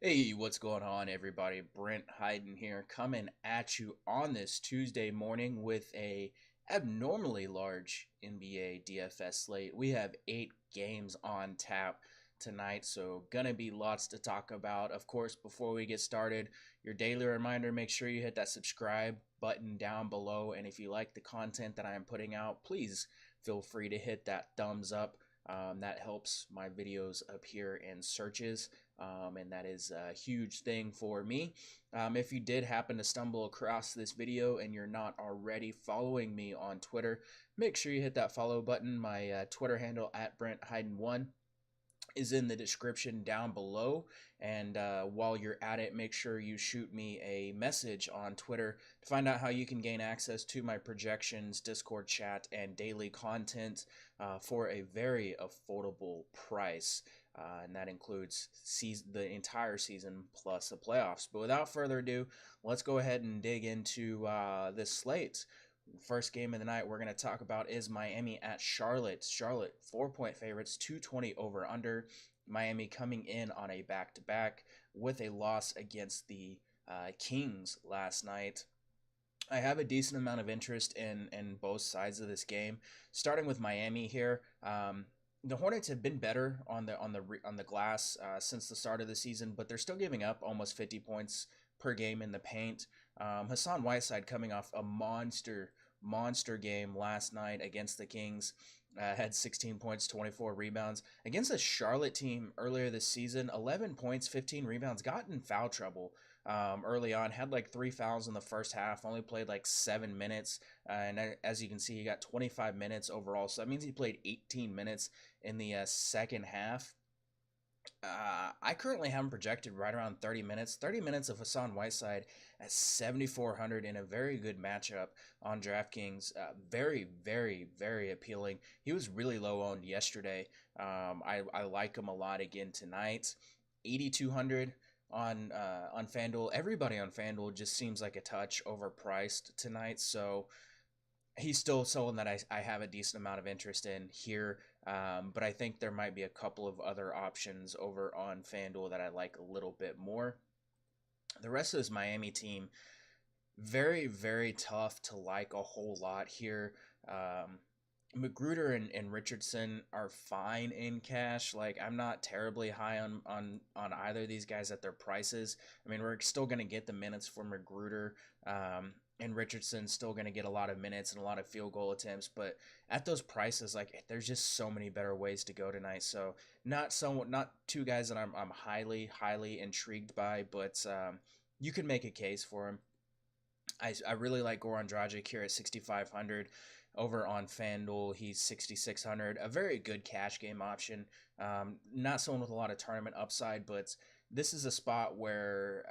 Hey, what's going on, everybody? Brent Hayden here, coming at you on this Tuesday morning with a abnormally large NBA DFS slate. We have 8 games on tap tonight, so gonna be lots to talk about. Of course, before we get started, your daily reminder: make sure you hit that subscribe button down below, and if you like the content that I am putting out, please feel free to hit that thumbs up. That helps my videos appear in searches, and that is a huge thing for me. If you did happen to stumble across this video and you're not already following me on Twitter, make sure you hit that follow button. My Twitter handle at Brent Hayden1 is in the description down below. And while you're at it, make sure you shoot me a message on Twitter to find out how you can gain access to my projections, Discord chat, and daily content for a very affordable price. And that includes the entire season plus the playoffs. But without further ado, let's go ahead and dig into this slate. First game of the night we're going to talk about is Miami at Charlotte. Charlotte 4-point favorites, 220 over under. Miami coming in on a back-to-back with a loss against the Kings last night. I have a decent amount of interest in both sides of this game. Starting with Miami here, the Hornets have been better on the glass since the start of the season, but they're still giving up almost 50 points per game in the paint. Hassan Whiteside, coming off a monster game last night against the Kings, had 16 points, 24 rebounds. Against the Charlotte team earlier this season, 11 points, 15 rebounds, got in foul trouble early on, had like 3 fouls in the first half, only played like 7 minutes. And as you can see, he got 25 minutes overall. So that means he played 18 minutes in the second half. I currently have him projected right around 30 minutes. 30 minutes of Hassan Whiteside at 7,400 in a very good matchup on DraftKings. Very, very, very appealing. He was really low owned yesterday. I like him a lot again tonight. 8,200 on FanDuel. Everybody on FanDuel just seems like a touch overpriced tonight. So he's still someone that I have a decent amount of interest in here. But I think there might be a couple of other options over on FanDuel that I like a little bit more. The rest of this Miami team, very, very tough to like a whole lot here. Magruder and Richardson are fine in cash. Like, I'm not terribly high on either of these guys at their prices. I mean, we're still going to get the minutes for Magruder. And Richardson's still going to get a lot of minutes and a lot of field goal attempts, but at those prices, like, there's just so many better ways to go tonight. So not two guys that I'm highly intrigued by, but you can make a case for him. I really like Goran Dragic here at 6,500. Over on FanDuel, he's 6,600. A very good cash game option. Not someone with a lot of tournament upside, but this is a spot where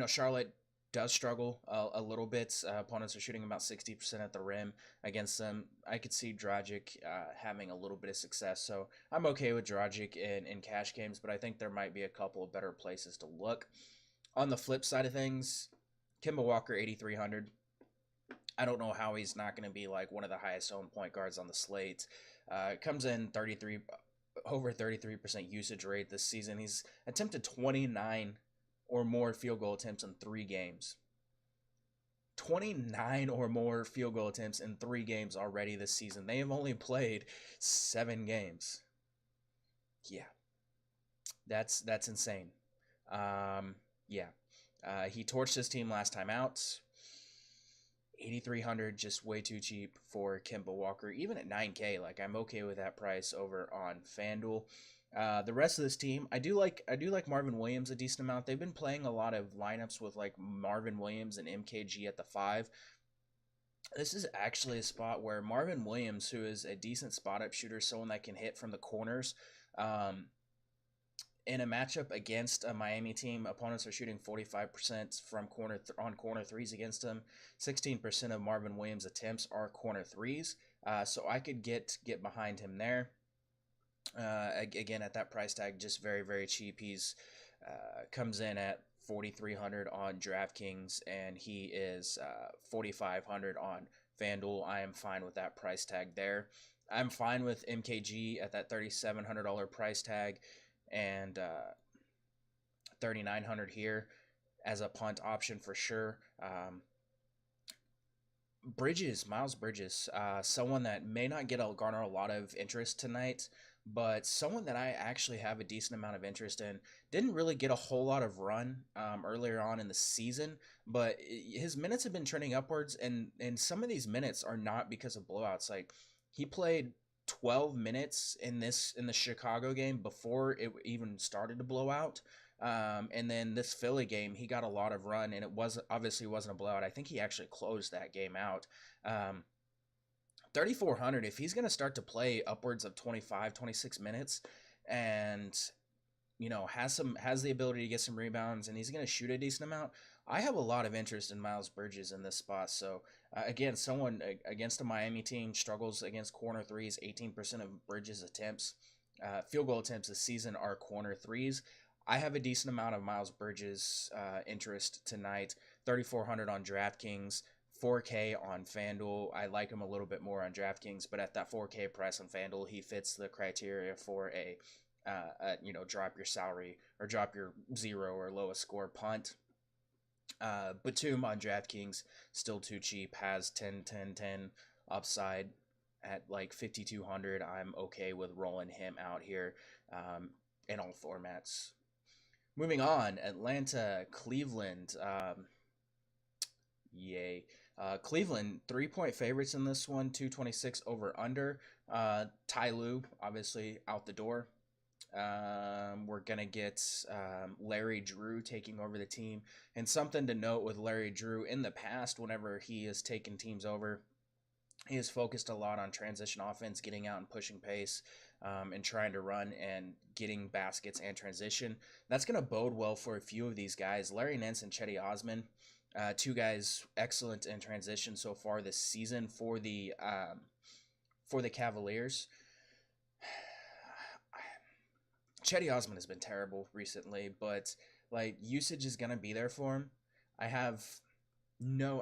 Charlotte does struggle a little bit. Opponents are shooting about 60% at the rim against them. I could see Dragic having a little bit of success, so I'm okay with Dragic in cash games, but I think there might be a couple of better places to look. On the flip side of things, Kemba Walker, 8,300. I don't know how he's not going to be like one of the highest owned point guards on the slate. Comes in over 33% usage rate this season. He's attempted 29 or more field goal attempts in 3 games. 29 or more field goal attempts in 3 games already this season. They have only played 7 games. Yeah, that's insane. Yeah, he torched his team last time out. 8,300, just way too cheap for Kemba Walker. Even at 9K, like, I'm okay with that price over on FanDuel. The rest of this team, I do like Marvin Williams a decent amount. They've been playing a lot of lineups with like Marvin Williams and MKG at the 5. This is actually a spot where Marvin Williams, who is a decent spot up shooter, someone that can hit from the corners, in a matchup against a Miami team, opponents are shooting 45% from corner threes against them. 16% of Marvin Williams' attempts are corner threes, so I could get behind him there. Again, at that price tag, just very, very cheap. He's comes in at 4,300 on DraftKings, and he is 4,500 on FanDuel. I am fine with that price tag there. I'm fine with MKG at that $3,700 price tag, and $3,900 here as a punt option for sure. Miles Bridges, someone that may not garner a lot of interest tonight, but someone that I actually have a decent amount of interest in. Didn't really get a whole lot of run earlier on in the season, but his minutes have been trending upwards, and some of these minutes are not because of blowouts. Like he played 12 minutes in the Chicago game before it even started to blow out. And then this Philly game, he got a lot of run, and it obviously wasn't a blowout. I think he actually closed that game out. 3,400, if he's going to start to play upwards of 25, 26 minutes and, has the ability to get some rebounds, and he's going to shoot a decent amount, I have a lot of interest in Miles Bridges in this spot. So, again, someone against a Miami team struggles against corner threes. 18% of Bridges' attempts, field goal attempts this season are corner threes. I have a decent amount of Miles Bridges interest tonight. 3,400 on DraftKings, 4K on FanDuel. I like him a little bit more on DraftKings, but at that 4K price on FanDuel, he fits the criteria for a drop your salary or drop your zero or lowest score punt. Batum on DraftKings, still too cheap, has 10 upside at like 5,200. I'm okay with rolling him out here in all formats. Moving on, Atlanta, Cleveland. Yay. Cleveland, 3-point favorites in this one, 226 over under. Ty Lue, obviously, out the door. We're going to get Larry Drew taking over the team. And something to note with Larry Drew, in the past, whenever he has taken teams over, he has focused a lot on transition offense, getting out and pushing pace, and trying to run and getting baskets and transition. That's going to bode well for a few of these guys. Larry Nance and Cedi Osman, two guys excellent in transition so far this season for the Cavaliers. Cedi Osman has been terrible recently, but like usage is going to be there for him. I have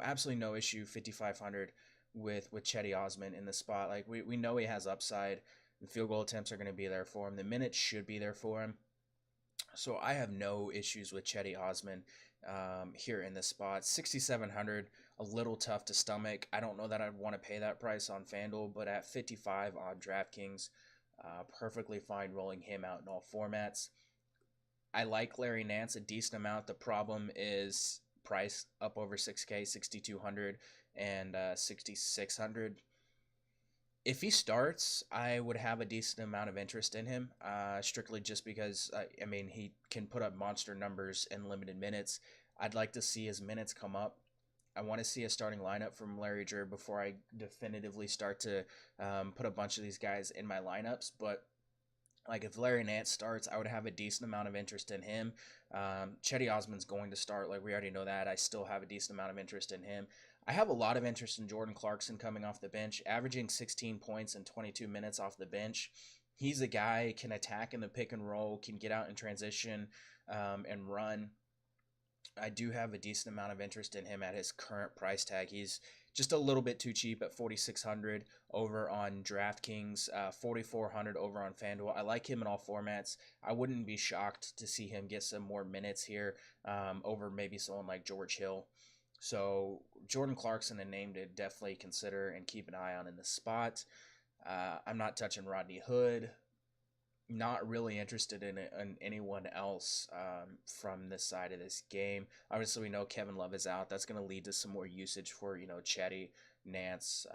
absolutely no issue 5,500 with Cedi Osman in the spot. Like we know he has upside. The field goal attempts are going to be there for him. The minutes should be there for him. So I have no issues with Cedi Osman here in this spot. 6,700, a little tough to stomach. I don't know that I'd want to pay that price on FanDuel, but at 55 on DraftKings, perfectly fine rolling him out in all formats. I like Larry Nance a decent amount. The problem is price up over 6K, 6,200 and 6,600. If he starts, I would have a decent amount of interest in him, strictly just because, he can put up monster numbers in limited minutes. I'd like to see his minutes come up. I want to see a starting lineup from Larry Drew before I definitively start to put a bunch of these guys in my lineups. But like if Larry Nance starts, I would have a decent amount of interest in him. Cedi Osman's going to start. Like we already know that. I still have a decent amount of interest in him. I have a lot of interest in Jordan Clarkson coming off the bench, averaging 16 points in 22 minutes off the bench. He's a guy can attack in the pick and roll, can get out in transition and run. I do have a decent amount of interest in him at his current price tag. He's just a little bit too cheap at 4,600 over on DraftKings, 4,400 over on FanDuel. I like him in all formats. I wouldn't be shocked to see him get some more minutes here over maybe someone like George Hill. So Jordan Clarkson, a name to definitely consider and keep an eye on in the spot. I'm not touching Rodney Hood. Not really interested in anyone else from this side of this game. Obviously, we know Kevin Love is out. That's going to lead to some more usage for, Cedi, Nance,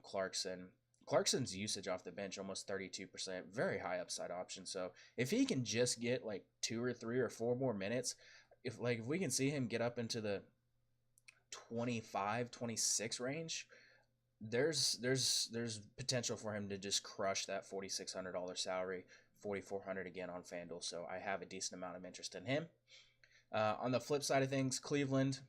Clarkson. Clarkson's usage off the bench, almost 32%. Very high upside option. So if he can just get like 2 or 3 or 4 more minutes, if we can see him get up into the 25, 26 range, there's potential for him to just crush that $4,600 salary. 4,400 again on FanDuel, so I have a decent amount of interest in him. On the flip side of things, Cleveland,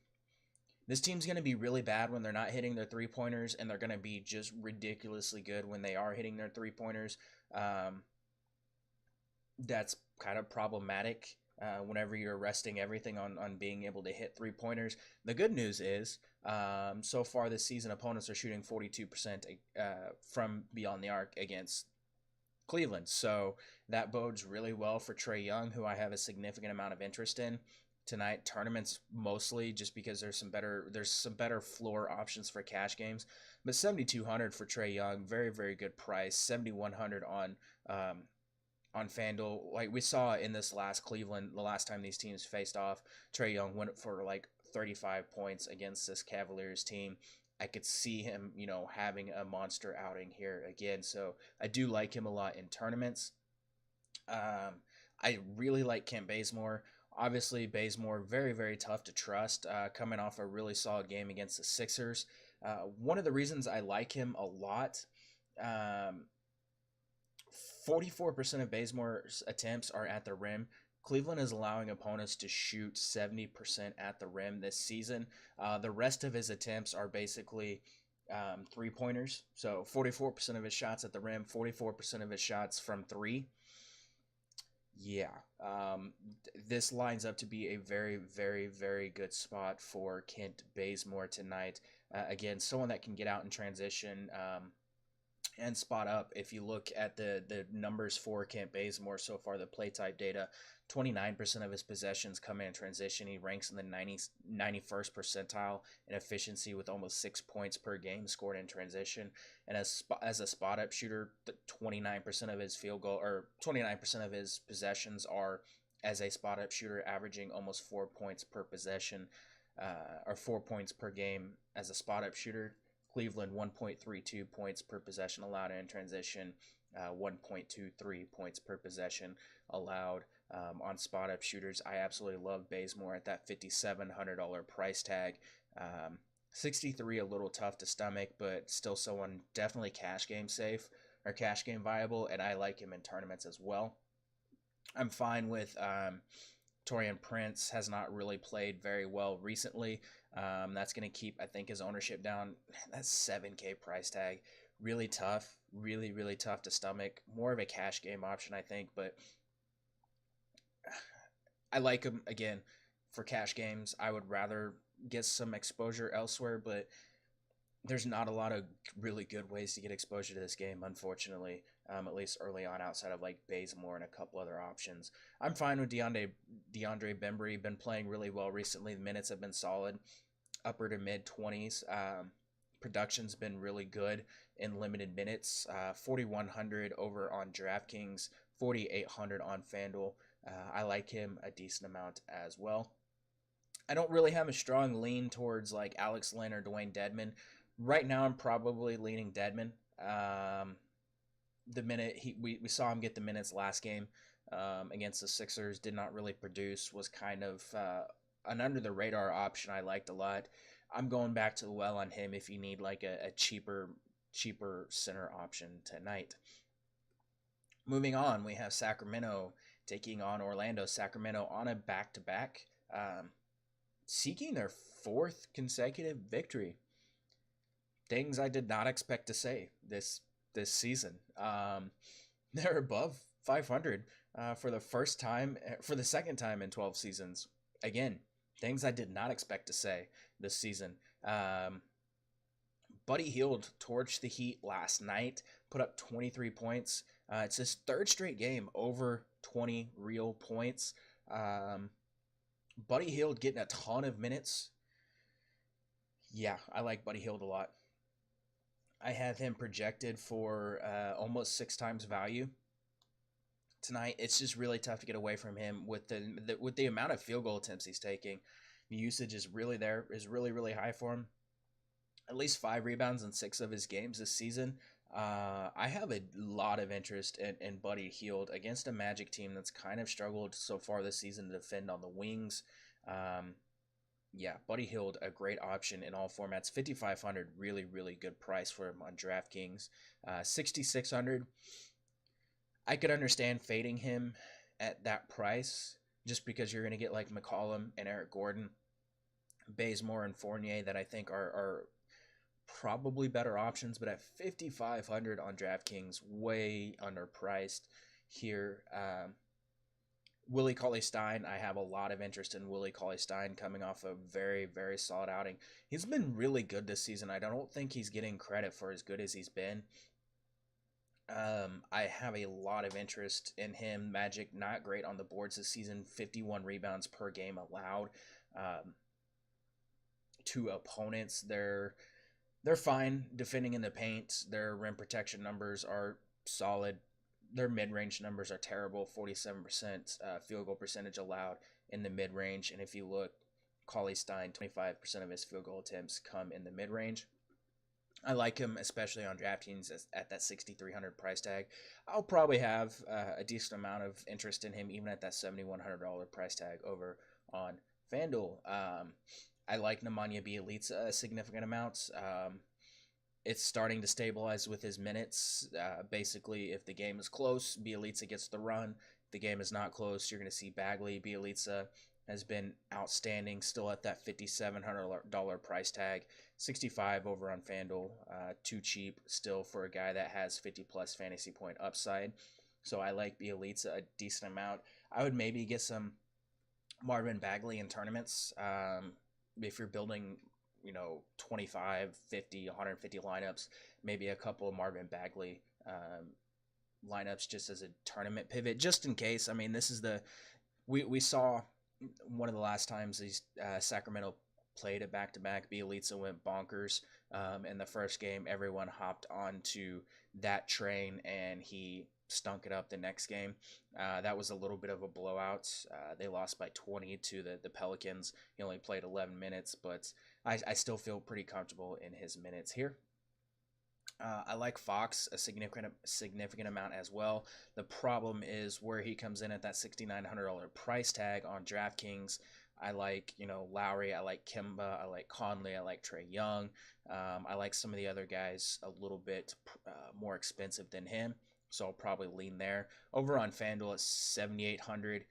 this team's going to be really bad when they're not hitting their three-pointers, and they're going to be just ridiculously good when they are hitting their three-pointers. That's kind of problematic whenever you're resting everything on being able to hit three-pointers. The good news is, so far this season, opponents are shooting 42% from beyond the arc against Cleveland. So that bodes really well for Trae Young, who I have a significant amount of interest in tonight. Tournaments mostly just because there's some better floor options for cash games. But 7,200 for Trae Young, very very good price. 7,100 um, on FanDuel. Like we saw in this last Cleveland, the last time these teams faced off, Trae Young went for like 35 points against this Cavaliers team. I could see him, having a monster outing here again. So I do like him a lot in tournaments. I really like Kent Bazemore. Obviously, Bazemore very very tough to trust. Coming off a really solid game against the Sixers. One of the reasons I like him a lot. 44% of Bazemore's attempts are at the rim. Cleveland is allowing opponents to shoot 70% at the rim this season. The rest of his attempts are basically three-pointers. So 44% of his shots at the rim, 44% of his shots from three. Yeah, this lines up to be a very, very, very good spot for Kent Bazemore tonight. Again, someone that can get out in transition. And spot up. If you look at the numbers for Kent Bazemore so far, the play type data, 29% of his possessions come in transition. He ranks in the 91st percentile in efficiency with almost 6 points per game scored in transition. And as a spot up shooter, 29% of his field goal or 29% of his possessions are as a spot up shooter, averaging almost 4 points per possession, or 4 points per game as a spot up shooter. Cleveland 1.32 points per possession allowed in transition, 1.23 points per possession allowed on spot up shooters. I absolutely love Bazemore at that $5,700 price tag. 63 a little tough to stomach, but still someone definitely cash game safe or cash game viable, and I like him in tournaments as well. I'm fine with Taurean Prince has not really played very well recently. That's going to keep, I think, his ownership down. That's 7K price tag. Really tough. Really, really tough to stomach. More of a cash game option, I think. But I like him, again, for cash games. I would rather get some exposure elsewhere. But there's not a lot of really good ways to get exposure to this game, unfortunately, at least early on, outside of like Bazemore and a couple other options. I'm fine with DeAndre Bembry. Been playing really well recently. The minutes have been solid, upper to mid 20s. Production's been really good in limited minutes. 4,100 over on DraftKings, 4,800 on FanDuel. I like him a decent amount as well. I don't really have a strong lean towards like Alex Len or Dwayne Dedmon. Right now, I'm probably leaning Dedmon. The minute we saw him get the minutes last game against the Sixers, did not really produce, was kind of an under the radar option I liked a lot. I'm going back to the well on him if you need like a cheaper center option tonight. Moving on, we have Sacramento taking on Orlando. Sacramento on a back-to-back, seeking their fourth consecutive victory. Things I did not expect to say this season. They're above 500 for the second time in 12 seasons. Again, things I did not expect to say this season. Buddy Hield torched the Heat last night, put up 23 points. It's his third straight game over 20 real points. Buddy Hield getting a ton of minutes. Yeah, I like Buddy Hield a lot. I have him projected for almost 6 times value tonight. It's just really tough to get away from him with the amount of field goal attempts he's taking. The usage is really really, really high for him. At least 5 rebounds in 6 of his games this season. I have a lot of interest in Buddy Hield against a Magic team that's kind of struggled so far this season to defend on the wings. Yeah, Buddy Hield, a great option in all formats. 5,500, really, really good price for him on DraftKings. 6,600, I could understand fading him at that price just because you're going to get like McCollum and Eric Gordon, Bazemore and Fournier that I think are probably better options, but at 5,500 on DraftKings, way underpriced here. Willie Cauley-Stein, I have a lot of interest in Willie Cauley-Stein coming off a very, very solid outing. He's been really good this season. I don't think he's getting credit for as good as he's been. I have a lot of interest in him. Magic not great on the boards this season. 51 rebounds per game allowed um, to opponents. They're fine defending in the paint. Their rim protection numbers are solid. Their mid range numbers are terrible. 47% field goal percentage allowed in the mid range. And if you look, Cauley Stein, 25% of his field goal attempts come in the mid range. I like him, especially on DraftKings at that 6,300 price tag. I'll probably have a decent amount of interest in him, even at that $7,100 price tag over on FanDuel. I like Nemanja Bjelica a significant amount. It's starting to stabilize with his minutes. Basically, if the game is close, Bjelica gets the run. If the game is not close, you're going to see Bagley. Bjelica has been outstanding, still at that $5,700 price tag. 65 over on FanDuel, too cheap still for a guy that has 50 plus fantasy point upside. So I like Bjelica a decent amount. I would maybe get some Marvin Bagley in tournaments. If you're building, 25, 50, 150 lineups, maybe a couple of Marvin Bagley lineups just as a tournament pivot, just in case. I mean, this is we saw one of the last times these Sacramento played it back-to-back. Bjelica went bonkers in the first game. Everyone hopped onto that train, and he stunk it up the next game. That was a little bit of a blowout. They lost by 20 to the Pelicans. He only played 11 minutes, but I still feel pretty comfortable in his minutes here. I like Fox a significant amount as well. The problem is where he comes in at that $6,900 price tag on DraftKings. I like, Lowry. I like Kemba. I like Conley. I like Trae Young. I like some of the other guys a little bit more expensive than him, so I'll probably lean there. Over on FanDuel at 7,800.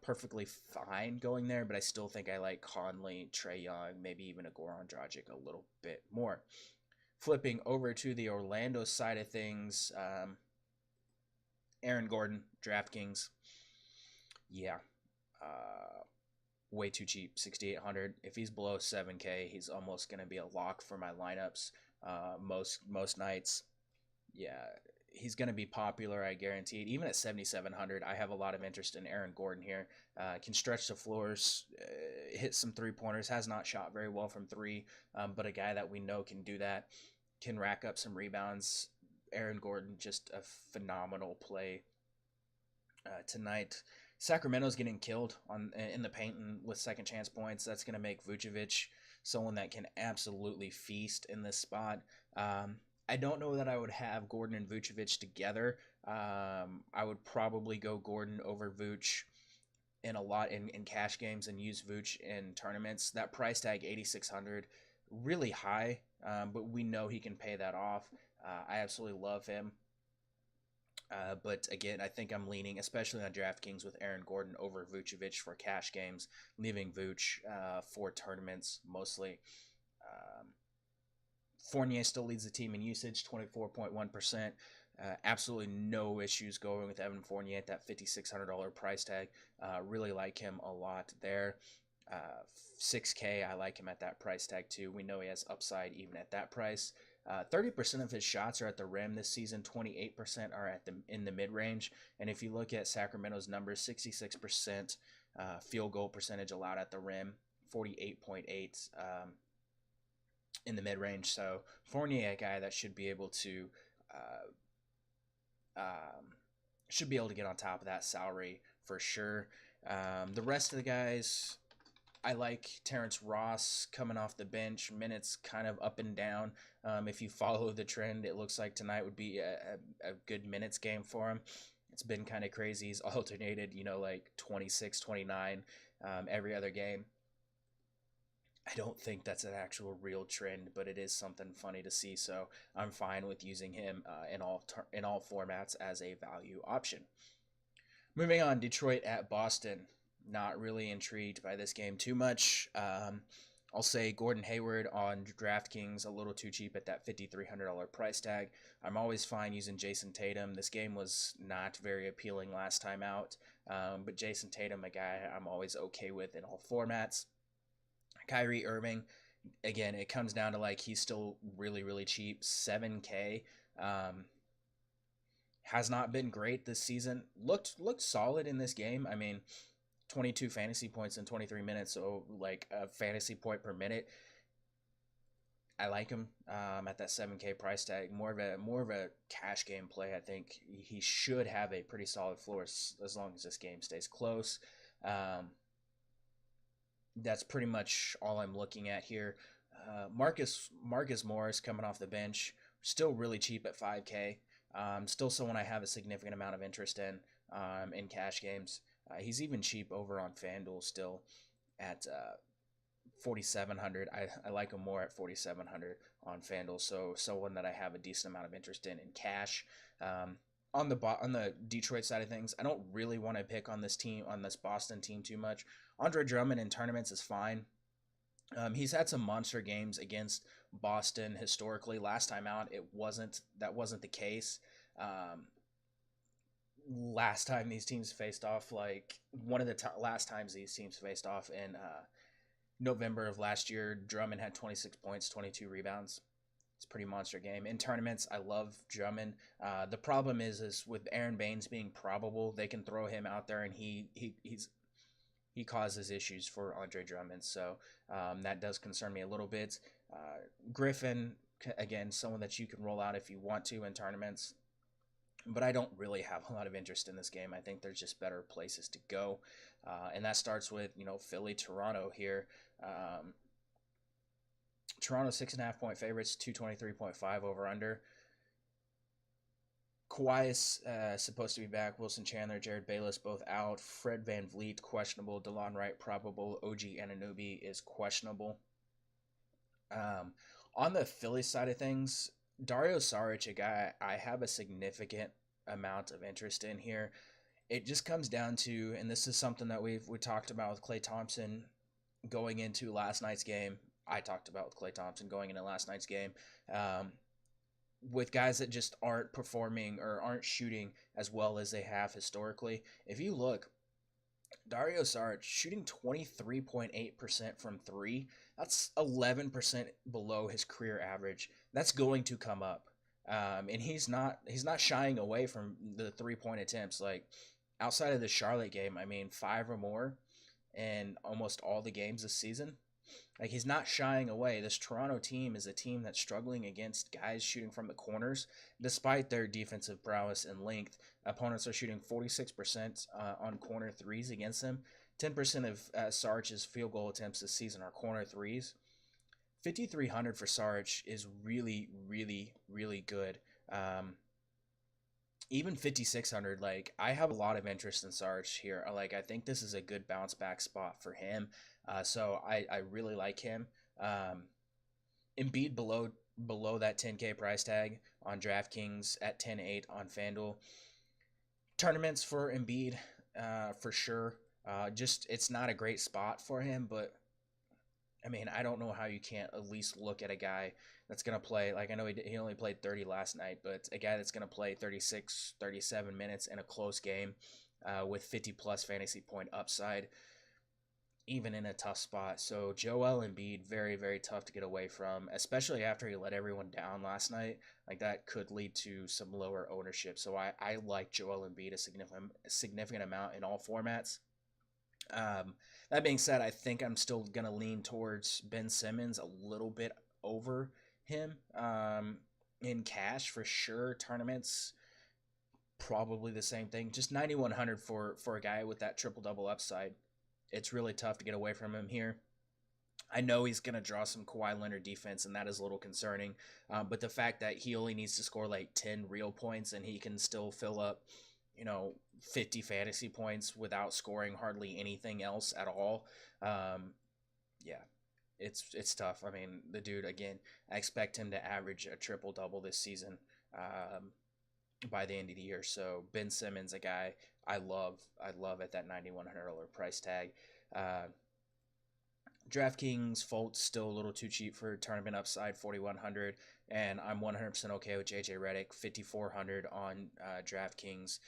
Perfectly fine going there, but I still think I like Conley, Trae Young, maybe even a Goran Dragic a little bit more. Flipping over to the Orlando side of things, Aaron Gordon, DraftKings, yeah, way too cheap, 6,800. If he's below 7K, he's almost going to be a lock for my lineups most nights. Yeah, he's going to be popular, I guarantee it. Even at 7,700, I have a lot of interest in Aaron Gordon here. Can stretch the floors, hit some three-pointers, has not shot very well from three, but a guy that we know can do that, can rack up some rebounds. Aaron Gordon, just a phenomenal play tonight. Sacramento's getting killed in the paint and with second chance points. That's going to make Vucevic someone that can absolutely feast in this spot. I don't know that I would have Gordon and Vucevic together. I would probably go Gordon over Vuce in a lot in cash games and use Vuce in tournaments. That price tag, 8,600, really high, but we know he can pay that off. I absolutely love him. But again, I think I'm leaning, especially on DraftKings, with Aaron Gordon over Vucevic for cash games, leaving Vuce for tournaments mostly. Fournier still leads the team in usage, 24.1%. Absolutely no issues going with Evan Fournier at that $5,600 price tag. Really like him a lot there. 6K, I like him at that price tag too. We know he has upside even at that price. 30% of his shots are at the rim this season. 28% are in the mid range. And if you look at Sacramento's numbers, 66% field goal percentage allowed at the rim, 48.8 in the mid range. So Fournier, a guy that should be able to get on top of that salary for sure. The rest of the guys, I like Terrence Ross coming off the bench, minutes kind of up and down. If you follow the trend, it looks like tonight would be a good minutes game for him. It's been kind of crazy. He's alternated, like 26, 29 every other game. I don't think that's an actual real trend, but it is something funny to see. So I'm fine with using him in all formats as a value option. Moving on, Detroit at Boston. Not really intrigued by this game too much. I'll say Gordon Hayward on DraftKings, a little too cheap at that $5,300 price tag. I'm always fine using Jason Tatum. This game was not very appealing last time out, but Jason Tatum, a guy I'm always okay with in all formats. Kyrie Irving, again, it comes down to he's still really, really cheap, 7K. Has not been great this season. Looked solid in this game. I mean, 22 fantasy points in 23 minutes, so like a fantasy point per minute. I like him at that 7K price tag. More of a cash game play. I think he should have a pretty solid floor as long as this game stays close. Um, that's pretty much all I'm looking at here. Marcus Morris coming off the bench, still really cheap at 5K. Still someone I have a significant amount of interest in cash games. He's even cheap over on FanDuel still at 4,700. I like him more at 4,700 on FanDuel. So someone that I have a decent amount of interest in cash. On the Detroit side of things, I don't really want to pick on this Boston team too much. Andre Drummond in tournaments is fine. He's had some monster games against Boston historically. Last time out, that wasn't the case. Um, Last time these teams faced off, like one of the last times these teams faced off in November of last year, Drummond had 26 points, 22 rebounds. It's a pretty monster game. In tournaments, I love Drummond. The problem is with Aaron Baines being probable, they can throw him out there and he causes issues for Andre Drummond. So that does concern me a little bit. Griffin, again, someone that you can roll out if you want to in tournaments. But I don't really have a lot of interest in this game. I think there's just better places to go. And that starts with, Philly, Toronto here. Toronto 6.5 point favorites, 223.5 over under. Kawhi is supposed to be back. Wilson Chandler, Jared Bayless both out. Fred VanVleet questionable. DeLon Wright probable. OG Anunoby is questionable. On the Philly side of things, Dario Saric, a guy I have a significant amount of interest in here. It just comes down to, and this is something that we talked about with Klay Thompson going into last night's game. I talked about with Klay Thompson going into last night's game. With guys that just aren't performing or aren't shooting as well as they have historically. If you look, Dario Saric shooting 23.8% from three. That's 11% below his career average. That's going to come up. And he's not shying away from the 3-point attempts. Like outside of the Charlotte game, I mean, 5 or more in almost all the games this season. Like he's not shying away. This Toronto team is a team that's struggling against guys shooting from the corners, despite their defensive prowess and length. Opponents are shooting 46% on corner threes against them. 10% of Saric's field goal attempts this season are corner threes. 5,300 for Saric is really, really, really good. Even 5,600, like I have a lot of interest in Saric here. Like I think this is a good bounce back spot for him. So I really like him. Embiid below that 10K price tag on DraftKings at 10.8 on FanDuel. Tournaments for Embiid, for sure. Just it's not a great spot for him, but I mean, I don't know how you can't at least look at a guy that's going to play. Like, I know he only played 30 last night, but a guy that's going to play 36, 37 minutes in a close game with 50-plus fantasy point upside, even in a tough spot. So, Joel Embiid, very, very tough to get away from, especially after he let everyone down last night. Like, that could lead to some lower ownership. So, I like Joel Embiid a significant amount in all formats. That being said, I think I'm still going to lean towards Ben Simmons a little bit over him in cash for sure. Tournaments, probably the same thing. Just 9,100 for a guy with that triple-double upside. It's really tough to get away from him here. I know he's going to draw some Kawhi Leonard defense, and that is a little concerning. But the fact that he only needs to score like 10 real points and he can still fill up, 50 fantasy points without scoring hardly anything else at all. Yeah, it's tough. I mean, the dude, again, I expect him to average a triple-double this season by the end of the year. So Ben Simmons, a guy I love at that $9,100 price tag. DraftKings Fultz still a little too cheap for tournament upside, 4,100, and I'm 100% okay with JJ Redick, 5,400 on DraftKings,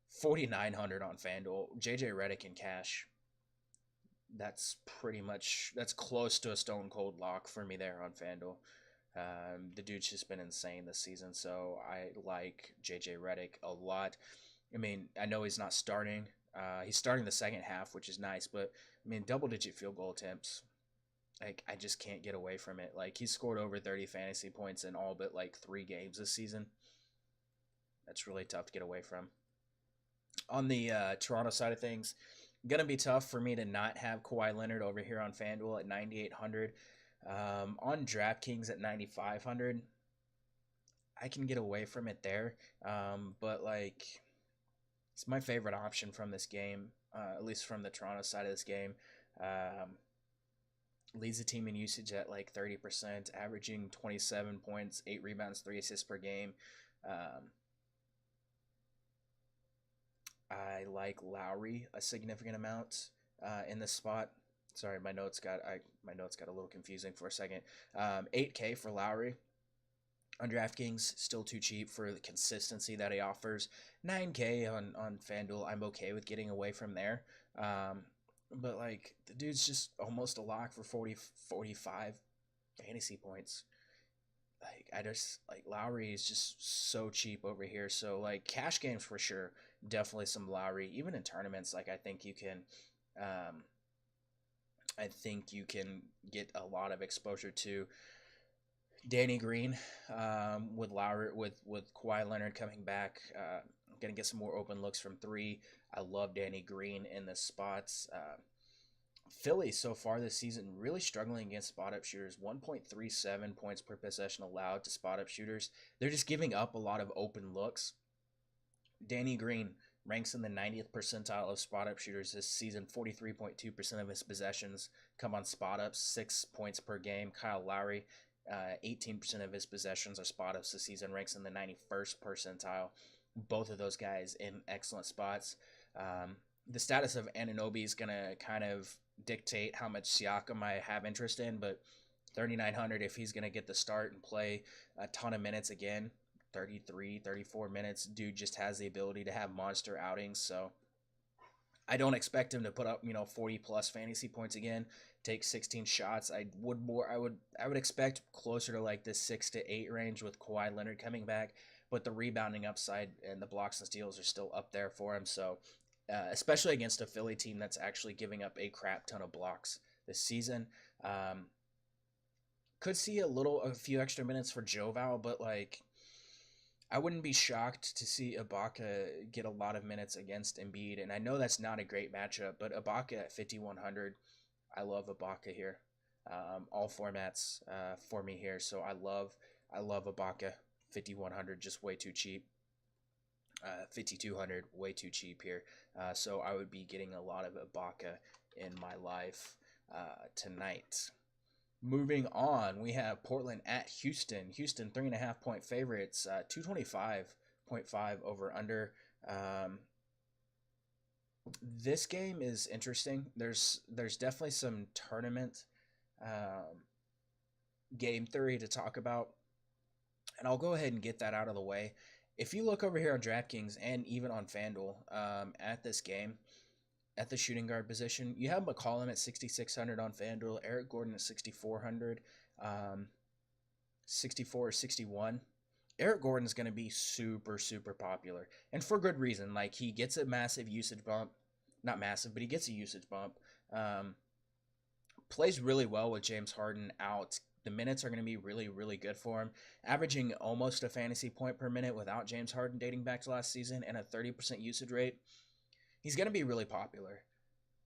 4,900 on FanDuel. JJ Redick in cash, that's close to a stone cold lock for me there on FanDuel. The dude's just been insane this season, so I like JJ Redick a lot. I mean, I know he's not starting. He's starting the second half, which is nice, but I mean, double-digit field goal attempts. Like, I just can't get away from it. Like, he's scored over 30 fantasy points in all but like 3 games this season. That's really tough to get away from. On the Toronto side of things, gonna be tough for me to not have Kawhi Leonard over here on FanDuel at 9,800. On DraftKings at 9,500, I can get away from it there. But like, it's my favorite option from this game, at least from the Toronto side of this game. Um, Leads the team in usage at like 30%, averaging 27 points, 8 rebounds, 3 assists per game. Um, I like Lowry a significant amount in this spot. Sorry, my notes got a little confusing for a second. 8K for Lowry on DraftKings, still too cheap for the consistency that he offers. 9K on FanDuel, I'm okay with getting away from there. But like, the dude's just almost a lock for 45 fantasy points. Like, I just like, Lowry is just so cheap over here. So like, cash games for sure, definitely some Lowry. Even in tournaments, like, um, I think you can get a lot of exposure to Danny Green, with Lowry, with Kawhi Leonard coming back. Gonna get some more open looks from three. I love Danny Green in the spots. Philly so far this season really struggling against spot up shooters. 1.37 points per possession allowed to spot up shooters. They're just giving up a lot of open looks. Danny Green ranks in the 90th percentile of spot up shooters this season. 43.2% of his possessions come on spot ups, 6 points per game. Kyle Lowry, 18% of his possessions are spot ups this season, ranks in the 91st percentile. Both of those guys in excellent spots. The status of Anunoby is going to kind of dictate how much Siakam I have interest in, but 3,900 if he's going to get the start and play a ton of minutes again. 33, 34 minutes. Dude just has the ability to have monster outings, so I don't expect him to put up, 40 plus fantasy points again, take 16 shots. I would expect closer to like this 6 to 8 range with Kawhi Leonard coming back, but the rebounding upside and the blocks and steals are still up there for him. So, especially against a Philly team that's actually giving up a crap ton of blocks this season. Could see a few extra minutes for Joval, but like, I wouldn't be shocked to see Ibaka get a lot of minutes against Embiid, and I know that's not a great matchup, but Ibaka at 5,100, I love Ibaka here. All formats for me here, so I love Ibaka. 5,100, just way too cheap. 5,200, way too cheap here. So I would be getting a lot of Ibaka in my life tonight. Moving on, we have Portland at Houston. Houston 3.5 point favorites, 225.5 over under. This game is interesting. There's definitely some tournament game theory to talk about, and I'll go ahead and get that out of the way. If you look over here on DraftKings and even on FanDuel, at this game, at the shooting guard position, you have McCollum at 6,600 on FanDuel, Eric Gordon at 6,400, 64 or 61. Eric Gordon is going to be super, super popular, and for good reason. Like, he gets a massive usage bump. Not massive, but he gets a usage bump. Plays really well with James Harden out. The minutes are going to be really, really good for him. Averaging almost a fantasy point per minute without James Harden dating back to last season, and a 30% usage rate. He's going to be really popular.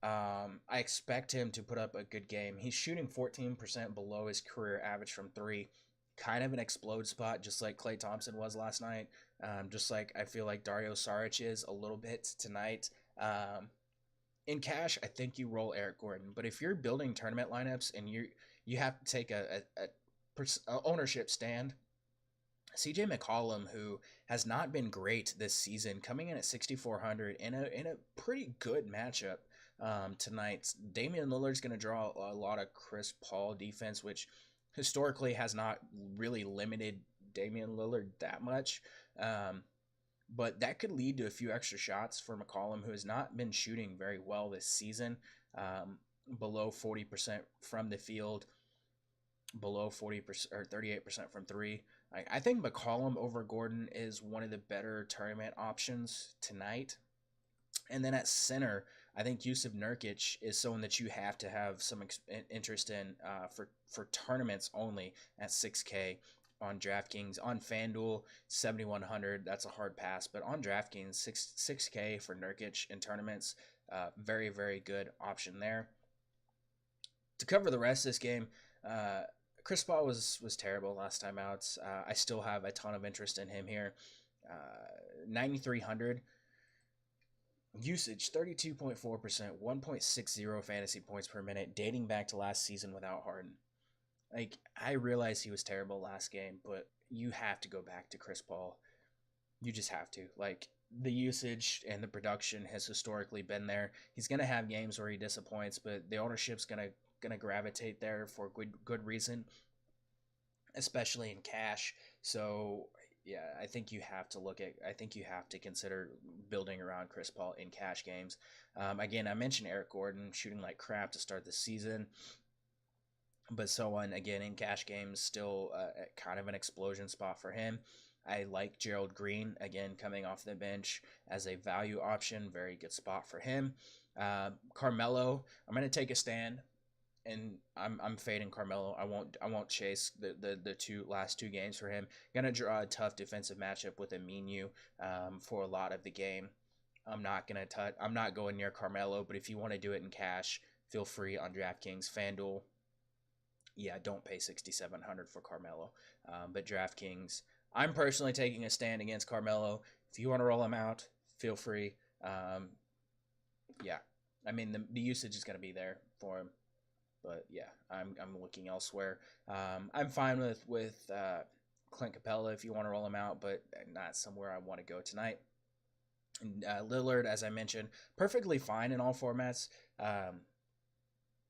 I expect him to put up a good game. He's shooting 14% below his career average from three. Kind of an explode spot, just like Klay Thompson was last night. Just like I feel like Dario Saric is a little bit tonight. In cash, I think you roll Eric Gordon. But if you're building tournament lineups and you have to take a ownership stand, CJ McCollum, who has not been great this season, coming in at 6,400 in a pretty good matchup tonight. Damian Lillard's going to draw a lot of Chris Paul defense, which historically has not really limited Damian Lillard that much. But that could lead to a few extra shots for McCollum, who has not been shooting very well this season, below 40% from the field. below 40% or 38% from three. I think McCollum over Gordon is one of the better tournament options tonight. And then at center, I think Yusuf Nurkic is someone that you have to have some interest in for tournaments only at 6K on DraftKings. On FanDuel, 7,100. That's a hard pass. But on DraftKings, 6K for Nurkic in tournaments, very, very good option there. To cover the rest of this game, Chris Paul was terrible last time out. I still have a ton of interest in him here. 9,300. Usage 32.4%, 1.60 fantasy points per minute, dating back to last season without Harden. Like, I realize he was terrible last game, but you have to go back to Chris Paul. You just have to. Like, the usage and the production has historically been there. He's going to have games where he disappoints, but the ownership's going to gravitate there for good reason, especially in cash. So yeah, I think you have to consider building around Chris Paul in cash games. Again, I mentioned Eric Gordon shooting like crap to start the season, but so on again in cash games, still kind of an explosion spot for him. I like Gerald Green again coming off the bench as a value option, very good spot for him. Carmelo, I'm going to take a stand. And I'm fading Carmelo. I won't chase the last two games for him. Gonna draw a tough defensive matchup with Aminu for a lot of the game. I'm not going near Carmelo, but if you want to do it in cash, feel free on DraftKings, FanDuel. Yeah, don't pay 6,700 for Carmelo. But DraftKings, I'm personally taking a stand against Carmelo. If you want to roll him out, feel free. Yeah, I mean the usage is gonna be there for him. But yeah, I'm looking elsewhere. I'm fine with Clint Capella if you want to roll him out, but not somewhere I want to go tonight. And Lillard, as I mentioned, perfectly fine in all formats.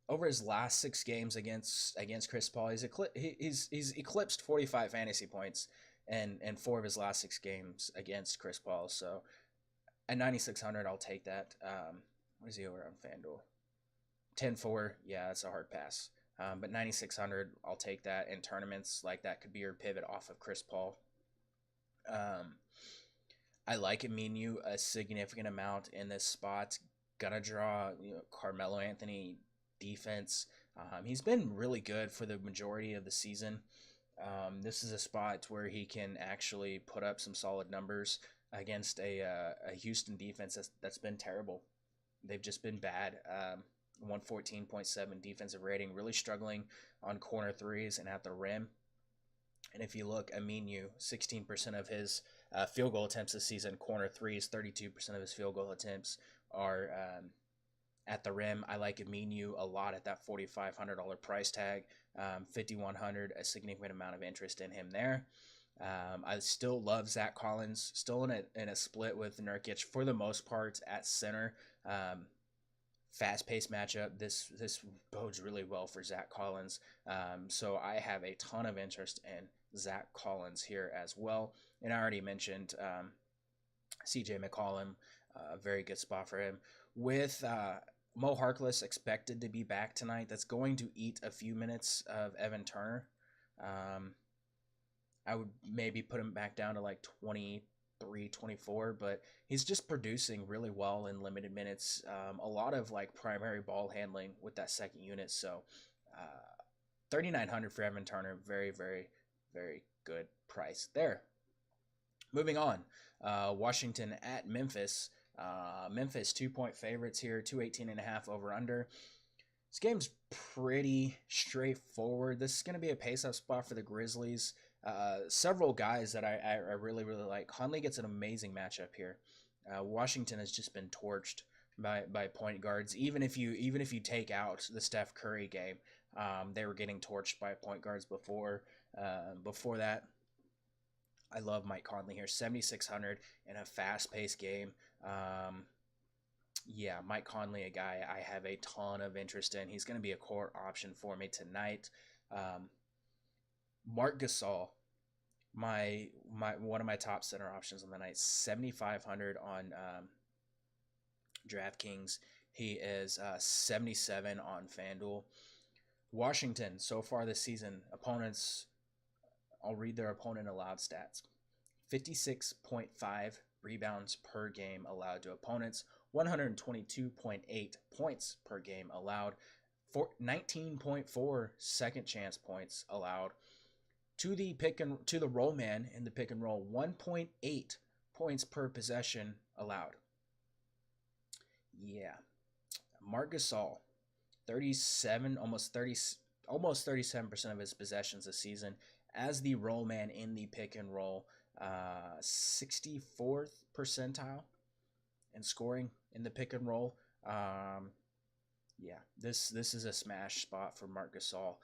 Over his last 6 games against Chris Paul, he's eclipsed 45 fantasy points in 4 of his last 6 games against Chris Paul. So at 9,600, I'll take that. What is he over on FanDuel? 10-4, yeah, that's a hard pass. But 9,600, I'll take that in tournaments. Like, that could be your pivot off of Chris Paul. I like Aminu a significant amount in this spot. Gonna draw Carmelo Anthony defense. He's been really good for the majority of the season. This is a spot where he can actually put up some solid numbers against a Houston defense that's been terrible. They've just been bad. 114.7 defensive rating, really struggling on corner threes and at the rim. And if you look, Aminu, 16% of his field goal attempts this season, corner threes, 32% of his field goal attempts are at the rim. I like Aminu a lot at that $4,500 price tag. 5,100, a significant amount of interest in him there. I still love Zach Collins, still in a split with Nurkic for the most part at center. Fast-paced matchup. This bodes really well for Zach Collins. So I have a ton of interest in Zach Collins here as well. And I already mentioned CJ McCollum, a very good spot for him. With Mo Harkless expected to be back tonight, that's going to eat a few minutes of Evan Turner. I would maybe put him back down to like 23, 24, but he's just producing really well in limited minutes. A lot of like primary ball handling with that second unit. So 3,900 for Evan Turner. Very, very, very good price there. Moving on. Washington at Memphis. Memphis 2-point favorites here. 218.5 over under. This game's pretty straightforward. This is going to be a pace-up spot for the Grizzlies. Several guys that I really, really like. Conley gets an amazing matchup here. Washington has just been torched by point guards. Even if you take out the Steph Curry game, they were getting torched by point guards before that. I love Mike Conley here, 7,600 in a fast-paced game. Yeah, Mike Conley, a guy I have a ton of interest in. He's going to be a core option for me tonight. Marc Gasol, my one of my top center options on the night, 7,500 on DraftKings. He is 77 on FanDuel. Washington, so far this season, opponents, I'll read their opponent allowed stats: 56.5 rebounds per game allowed to opponents, 122.8 points per game allowed, 19.4 second chance points allowed to the roll man in the pick and roll, 1.8 points per possession allowed. Yeah. Marc Gasol, 37, almost 37% of his possessions this season as the roll man in the pick and roll, 64th percentile in scoring in the pick and roll. Yeah, this is a smash spot for Marc Gasol.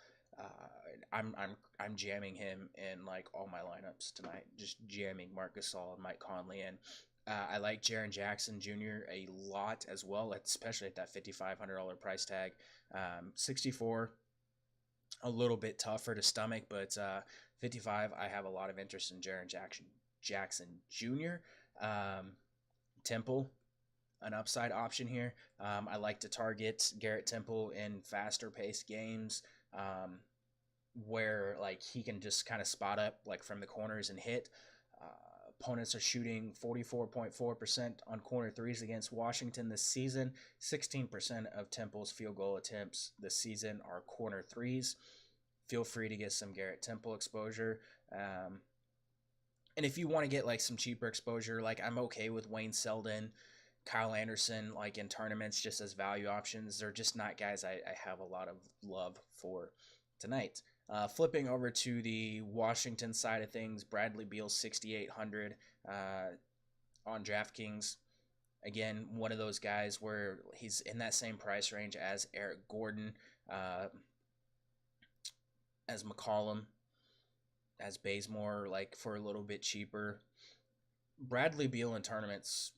I'm jamming him in like all my lineups tonight. Just jamming Marc Gasol and Mike Conley in. I like Jaren Jackson Jr. a lot as well, especially at that $5,500 price tag. 64, a little bit tougher to stomach, but 55, I have a lot of interest in Jaren Jackson Jr. Temple, an upside option here. I like to target Garrett Temple in faster paced games where like he can just kind of spot up like from the corners and hit. Opponents are shooting 44.4% on corner threes against Washington this season. 16% of Temple's field goal attempts this season are corner threes. Feel free to get some Garrett Temple exposure. And if you want to get like some cheaper exposure, like I'm okay with Wayne Selden, Kyle Anderson, like in tournaments just as value options. They're just not guys I have a lot of love for tonight. Flipping over to the Washington side of things, Bradley Beal 6,800 on DraftKings. Again, one of those guys where he's in that same price range as Eric Gordon, as McCollum, as Bazemore, like for a little bit cheaper. Bradley Beal in tournaments,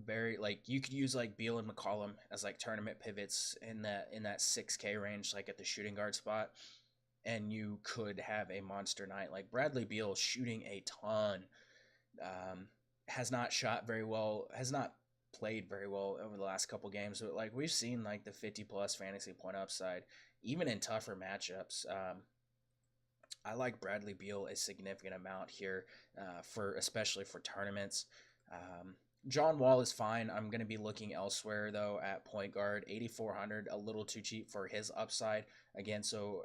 very like you could use like Beal and McCollum as like tournament pivots in that 6K range, like at the shooting guard spot. And you could have a monster night. Like Bradley Beal shooting a ton, has not shot very well, has not played very well over the last couple games. But like we've seen like the 50+ fantasy point upside, even in tougher matchups. I like Bradley Beal a significant amount here, especially for tournaments. John Wall is fine. I'm going to be looking elsewhere, though, at point guard. 8,400, a little too cheap for his upside. Again, so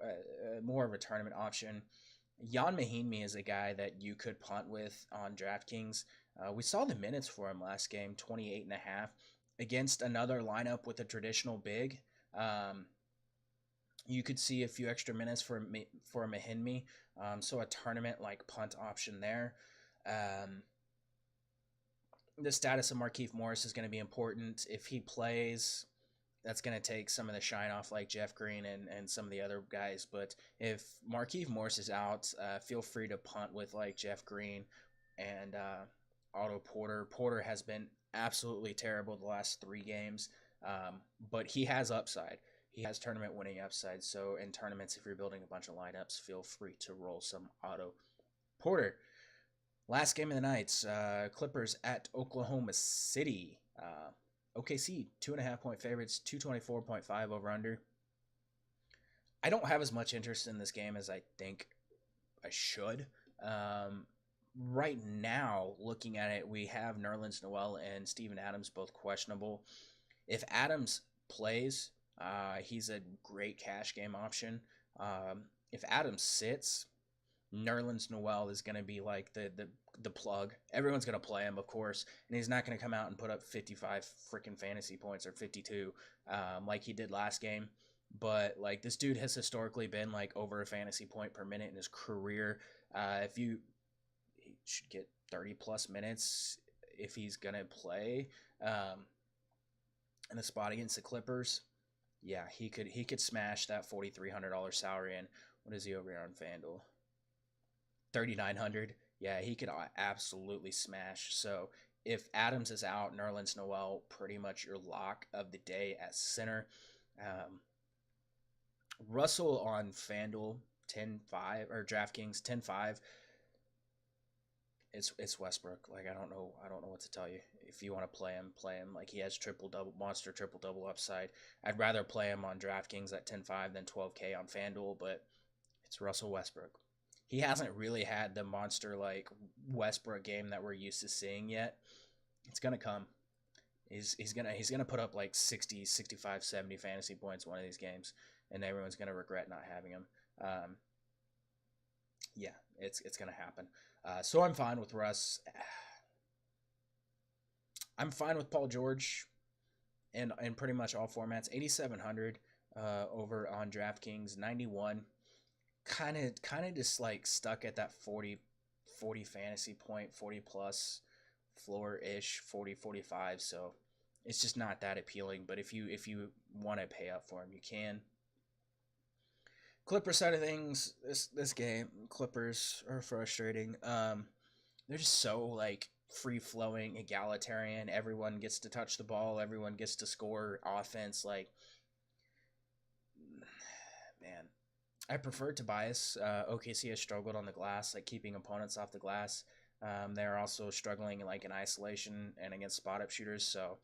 more of a tournament option. Jan Mahinmi is a guy that you could punt with on DraftKings. We saw the minutes for him last game, 28.5, against another lineup with a traditional big. You could see a few extra minutes for Mahinmi. So a tournament like punt option there. The status of Markieff Morris is going to be important. If he plays, that's going to take some of the shine off like Jeff Green and some of the other guys. But if Markieff Morris is out, feel free to punt with like Jeff Green and Otto Porter. Porter has been absolutely terrible the last 3 games, but he has upside. He has tournament winning upside. So in tournaments, if you're building a bunch of lineups, feel free to roll some Otto Porter. Last game of the night, Clippers at Oklahoma City. OKC, 2.5-point favorites, 224.5 over under. I don't have as much interest in this game as I think I should. Right now, looking at it, we have Nerlens Noel and Steven Adams both questionable. If Adams plays, he's a great cash game option. If Adams sits, Nerlens Noel is going to be like the plug. Everyone's going to play him, of course, and he's not going to come out and put up 55 freaking fantasy points or 52 like he did last game. But like this dude has historically been like over a fantasy point per minute in his career. He should get 30+ minutes if he's going to play in the spot against the Clippers. Yeah, he could smash that $4,300 salary in. What is he over here on FanDuel? 3,900. Yeah, he could absolutely smash. So if Adams is out, Nerlens Noel pretty much your lock of the day at center. Russell on FanDuel 10.5 or DraftKings 10.5. It's Westbrook. Like I don't know what to tell you. If you want to play him, play him. Like he has triple double monster triple double upside. I'd rather play him on DraftKings at 10.5 than 12K on FanDuel, but it's Russell Westbrook. He hasn't really had the monster like Westbrook game that we're used to seeing yet. It's gonna come. He's gonna put up like 60, 65, 70 fantasy points one of these games, and everyone's gonna regret not having him. Um, yeah, it's gonna happen. So I'm fine with Russ. I'm fine with Paul George in pretty much all formats. 8,700 over on DraftKings. 91. Kind of just like stuck at that 40 fantasy point, 40 plus floor ish, 40 45. So it's just not that appealing. But if you want to pay up for him, you can. Clipper side of things, this game, Clippers are frustrating. They're just so like free flowing, egalitarian. Everyone gets to touch the ball. Everyone gets to score offense. Like, man, I prefer Tobias. OKC has struggled on the glass, like keeping opponents off the glass. They're also struggling like in isolation and against spot up shooters. So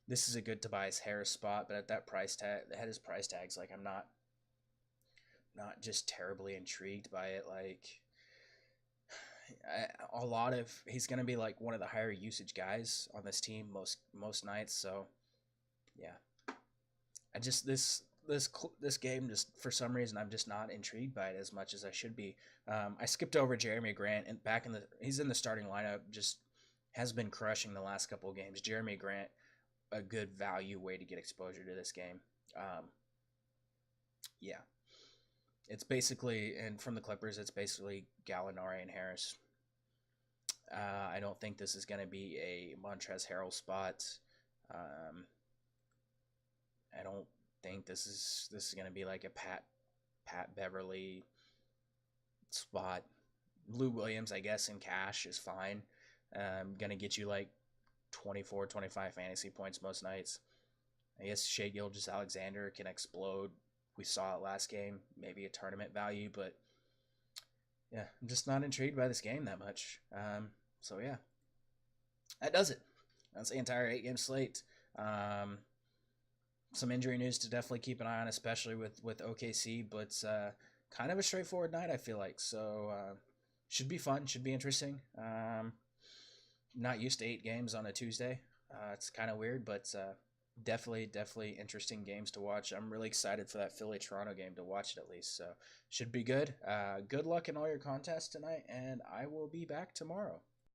this is a good Tobias Harris spot, but at that price tag, that his price tags, like I'm not just terribly intrigued by it. Like a lot of he's gonna be like one of the higher usage guys on this team most nights. So yeah, I just this game just for some reason I'm just not intrigued by it as much as I should be. I skipped over Jeremy Grant and he's in the starting lineup. Just has been crushing the last couple of games. Jeremy Grant, a good value way to get exposure to this game. Yeah, it's basically, and from the Clippers, it's basically Gallinari and Harris. I don't think this is going to be a Montrezl Harrell spot. Um, I don't think this is going to be like a Pat Beverly spot. Lou Williams, I guess, in cash is fine. Going to get you like 24, 25 fantasy points most nights. I guess Shai Gilgeous-Alexander can explode. We saw it last game, maybe a tournament value, but yeah, I'm just not intrigued by this game that much. So yeah, that does it. That's the entire 8-game slate. Some injury news to definitely keep an eye on, especially with OKC, but kind of a straightforward night, I feel like. So should be fun, should be interesting. Not used to 8 games on a Tuesday. It's kind of weird, but definitely interesting games to watch. I'm really excited for that Philly Toronto game to watch it at least. So should be good. Good luck in all your contests tonight, and I will be back tomorrow.